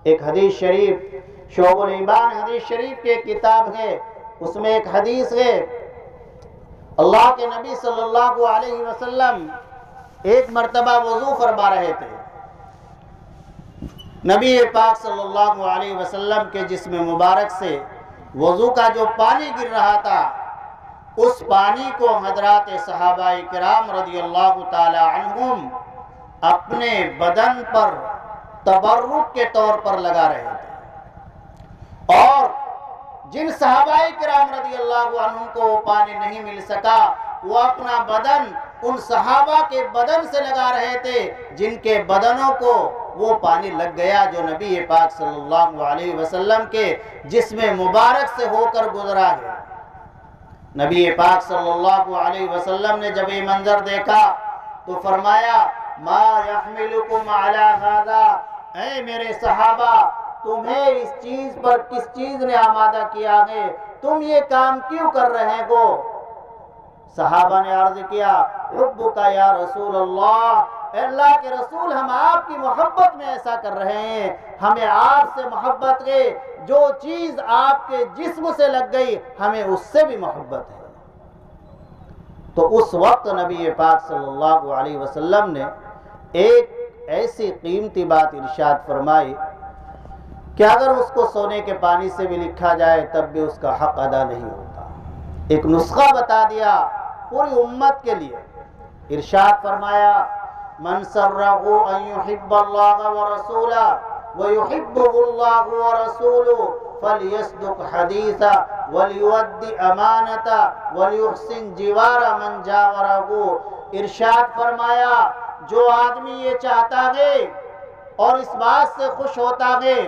ایک حدیث شریف شعب الایمان حدیث شریف کی ایک کتاب ہے، اس میں ایک حدیث ہے، اللہ کے نبی صلی اللہ علیہ وسلم ایک مرتبہ وضو فرما رہے تھے۔ نبی پاک صلی اللہ علیہ وسلم کے جسم مبارک سے وضو کا جو پانی گر رہا تھا، اس پانی کو حضرات صحابہ کرام رضی اللہ تعالی عنہم اپنے بدن پر تبرک کے طور پر لگا رہے تھے، اور جن صحابہ کرام رضی اللہ عنہم کو وہ پانی نہیں مل سکا، وہ اپنا بدن ان صحابہ کے بدن سے لگا رہے تھے جن کے بدنوں کو وہ پانی لگ گیا، جو نبی پاک صلی اللہ علیہ وسلم کے جسم مبارک سے ہو کر گزرا ہے۔ نبی پاک صلی اللہ علیہ وسلم نے جب یہ منظر دیکھا تو فرمایا ما یحملکم علی ھذا، اے میرے صحابہ، تمہیں اس چیز پر کس چیز نے آمادہ کیا ہے، تم یہ کام کیوں کر رہے ہو؟ صحابہ نے عرض کیا حبک یا رسول اللہ، اے اللہ کے رسول، ہم آپ کی محبت میں ایسا کر رہے ہیں، ہمیں آپ سے محبت ہے، جو چیز آپ کے جسم سے لگ گئی ہمیں اس سے بھی محبت ہے۔ تو اس وقت نبی پاک صلی اللہ علیہ وسلم نے ایک ایسی قیمتی بات ارشاد فرمائی کہ اگر اس کو سونے کے پانی سے بھی لکھا جائے تب بھی اس کا حق ادا نہیں ہوتا۔ ایک نسخہ بتا دیا پوری امت کے لیے، ارشاد فرمایا من سرہ ان یحب اللہ ورسولہ ویحبہ اللہ ورسولہ فلیصدق حدیثا ولیؤد امانتا ولیحسن جوار من جاورہ۔ ارشاد فرمایا جو آدمی یہ چاہتا ہے اور اس بات سے خوش ہوتا ہے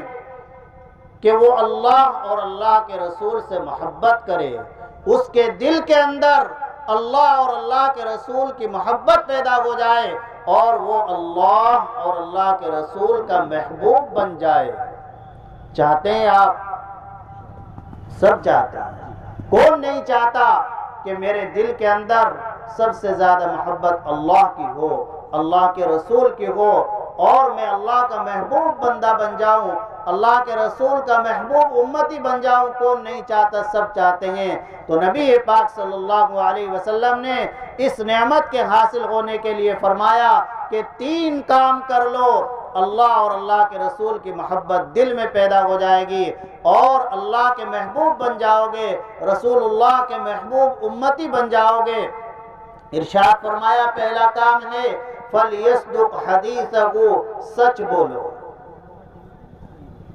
کہ وہ اللہ اور اللہ کے رسول سے محبت کرے، اس کے دل کے اندر اللہ اور اللہ کے رسول کی محبت پیدا ہو جائے اور وہ اللہ اور اللہ کے رسول کا محبوب بن جائے۔ چاہتے ہیں آپ؟ سب چاہتے ہیں، کون نہیں چاہتا کہ میرے دل کے اندر سب سے زیادہ محبت اللہ کی ہو، اللہ کے رسول کی ہو، اور میں اللہ کا محبوب بندہ بن جاؤں، اللہ کے رسول کا محبوب امتی بن جاؤں۔ کون نہیں چاہتا؟ سب چاہتے ہیں۔ تو نبی پاک صلی اللہ علیہ وسلم نے اس نعمت کے حاصل ہونے کے لیے فرمایا کہ 3 کام کر لو، اللہ اور اللہ کے رسول کی محبت دل میں پیدا ہو جائے گی اور اللہ کے محبوب بن جاؤ گے، رسول اللہ کے محبوب امتی بن جاؤ گے۔ ارشاد فرمایا پہلا کام ہے فَلْيَصْدُقْ حَدِيثَهُ، سچ بولو،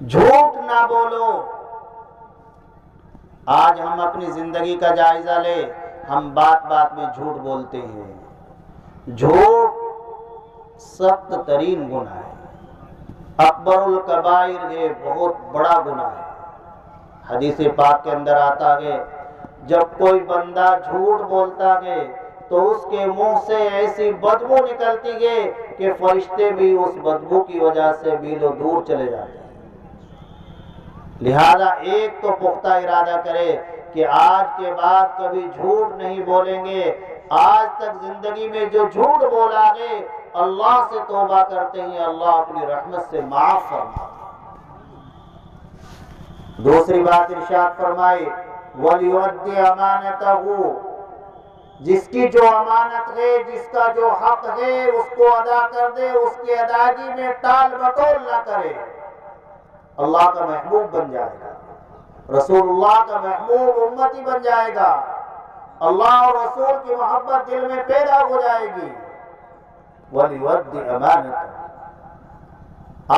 جھوٹ نہ بولو۔ آج ہم اپنی زندگی کا جائزہ لیں، ہم بات بات میں جھوٹ بولتے ہیں۔ جھوٹ سخت ترین گناہ ہے، اکبر الکبائر ہے، بہت بڑا گناہ ہے۔ حدیث پاک کے اندر آتا ہے جب کوئی بندہ جھوٹ بولتا ہے تو اس کے منہ سے ایسی بدبو نکلتی ہے کہ فرشتے بھی اس بدبو کی وجہ سے میلوں دور چلے جاتے ہیں۔ لہذا ایک تو پختہ ارادہ کرے کہ آج کے بعد کبھی جھوٹ نہیں بولیں گے، آج تک زندگی میں جو جھوٹ بولا ہے اللہ سے توبہ کرتے ہیں، اللہ اپنی رحمت سے معاف فرماتے ہیں۔ دوسری بات ارشاد فرمائی وَلْيُؤَدِّ أَمَانَتَهُ، جس کی جو امانت ہے، جس کا جو حق ہے اس کو ادا کر دے، اس کی ادائیگی میں ٹال مٹول نہ کرے، اللہ کا محبوب بن جائے گا، رسول اللہ کا محبوب امتی بن جائے گا، اللہ اور رسول کی محبت دل میں پیدا ہو جائے گی۔ وَلْيُؤَدِّ أَمَانَتَهُ۔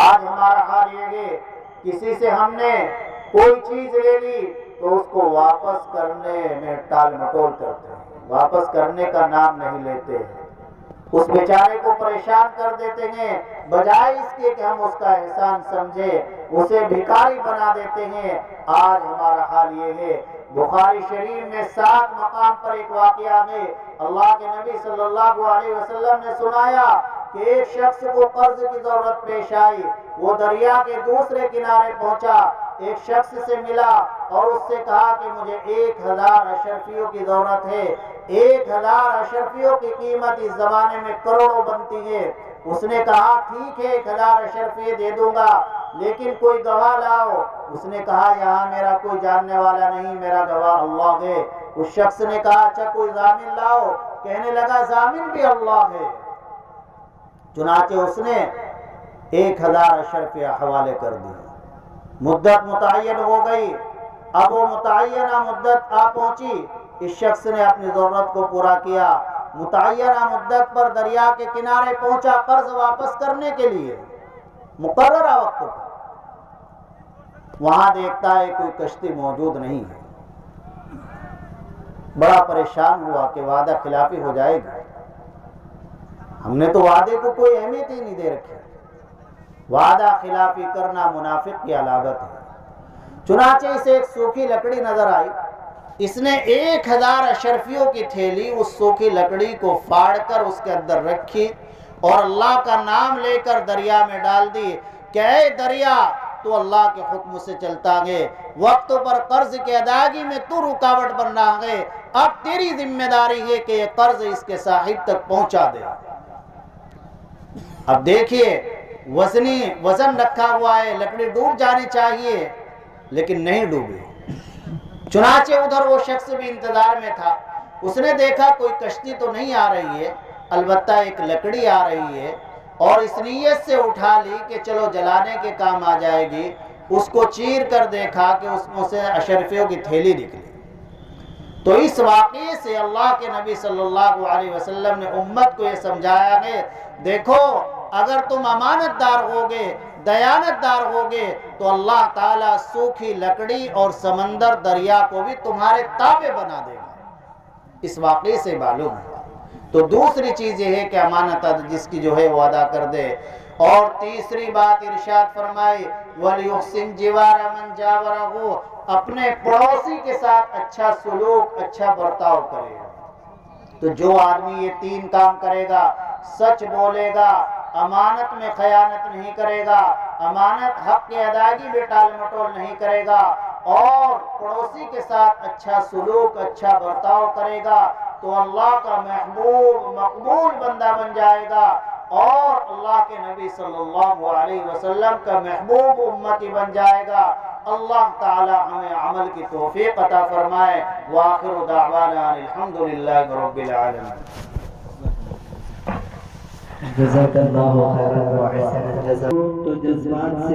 آج ہمارا حال یہ ہے کسی سے ہم نے کوئی چیز لے لی تو اس کو واپس کرنے میں ٹال مٹول کرتے ہیں، واپس کرنے کا نام نہیں لیتے ہیں، اس بیچارے کو پریشان کر دیتے ہیں، بجائے اس کے کہ ہم اس کا احسان سمجھے اسے بھکاری بنا دیتے ہیں۔ آج ہمارا حال یہ ہے۔ بخاری شریف میں 7 مقام پر ایک واقعہ ہے، اللہ کے نبی صلی اللہ علیہ وسلم نے سنایا کہ ایک شخص کو قرض کی ضرورت پیش آئی، وہ دریا کے دوسرے کنارے پہنچا، ایک شخص سے ملا اور اس سے کہا کہ مجھے 1000 اشرفیوں کی ضرورت ہے۔ 1000 اشرفیوں کی قیمت اس زمانے میں کروڑوں بنتی ہے۔ اس نے کہا ٹھیک ہے 1000 اشرفیے دے دوں گا، لیکن کوئی گواہ لاؤ۔ اس نے کہا یہاں میرا کوئی جاننے والا نہیں، میرا گواہ اللہ ہے۔ اس شخص نے کہا اچھا کوئی ضامن لاؤ۔ کہنے لگا ضامن بھی اللہ ہے۔ چنانچہ اس نے 1000 اشرفیہ حوالے کر دی۔ مدت متعین ہو گئی۔ اب وہ متعینہ مدت آ پہنچی، اس شخص نے اپنی ضرورت کو پورا کیا۔ متعینہ مدت پر دریا کے کنارے پہنچا قرض واپس کرنے کے لیے مقررہ وقت پر۔ وہاں دیکھتا ہے کوئی کشتی موجود نہیں ہے۔ بڑا پریشان ہوا کہ وعدہ خلافی ہو جائے گی، ہم نے تو وعدے کو کوئی اہمیت ہی نہیں دے رکھی۔ وعدہ خلافی کرنا منافق کی علامت ہے۔ چنانچہ اسے ایک سوکھی لکڑی نظر آئی۔ اس نے 1000 اشرفیوں کی تھیلی اس سوکھی لکڑی کو پھاڑ کر اس کے اندر رکھی اور اللہ کا نام لے کر دریا میں ڈال دی کہ اے دریا تو اللہ کے حکم سے چلتا ہے، وقت پر قرض کی ادائیگی میں تو رکاوٹ بن رہا ہے، اب تیری ذمہ داری ہے کہ یہ قرض اس کے صاحب تک پہنچا دے۔ اب دیکھیے وزن رکھا ہوا ہے، لکڑی ڈوب جانی چاہیے لیکن نہیں ڈوبی۔ چنانچہ ادھر وہ شخص بھی انتظار میں تھا۔ اس نے دیکھا کوئی کشتی تو نہیں آ رہی ہے، البتہ ایک لکڑی آ رہی ہے، اور اس نیت سے اٹھا لی کہ چلو جلانے کے کام آ جائے گی۔ اس کو چیر کر دیکھا کہ اس میں سے اشرفیوں کی تھیلی نکلی۔ تو اس واقعے سے اللہ کے نبی صلی اللہ علیہ وسلم نے امت کو یہ سمجھایا ہے دیکھو اگر تم امانت دار ہوگے، دیانت دار ہوگے تو اللہ تعالیٰ سوکھی لکڑی اور سمندر دریا کو بھی تمہارے تابع بنا دے گا۔ اس واقعے سے معلوم ہے۔ تو دوسری چیز یہ ہے کہ امانت جس کی جو ہے وہ ادا کر دے۔ اور تیسری بات ارشاد فرمائی وَلْيُحْسِنْ جِوَارَ مَنْ جَاوَرَهُ، اپنے پڑوسی کے ساتھ اچھا سلوک، اچھا برتاؤ کرے۔ تو جو آدمی یہ 3 کام کرے گا، سچ بولے گا، امانت میں خیانت نہیں کرے گا، امانت حق کی ادائیگی میں ٹال مٹول نہیں کرے گا، اور پڑوسی کے ساتھ اچھا سلوک، اچھا برتاؤ کرے گا، تو اللہ کا محبوب مقبول بندہ بن جائے گا اور اللہ کے نبی صلی اللہ علیہ وسلم کا محبوب امتی بن جائے گا۔ اللہ تعالی ہمیں عمل کی توفیق عطا فرمائے۔ وآخر دعوانا الحمدللہ رب العالمین۔ جزاک اللہ خیرا و احسن الجزاء۔ تو جذبات سے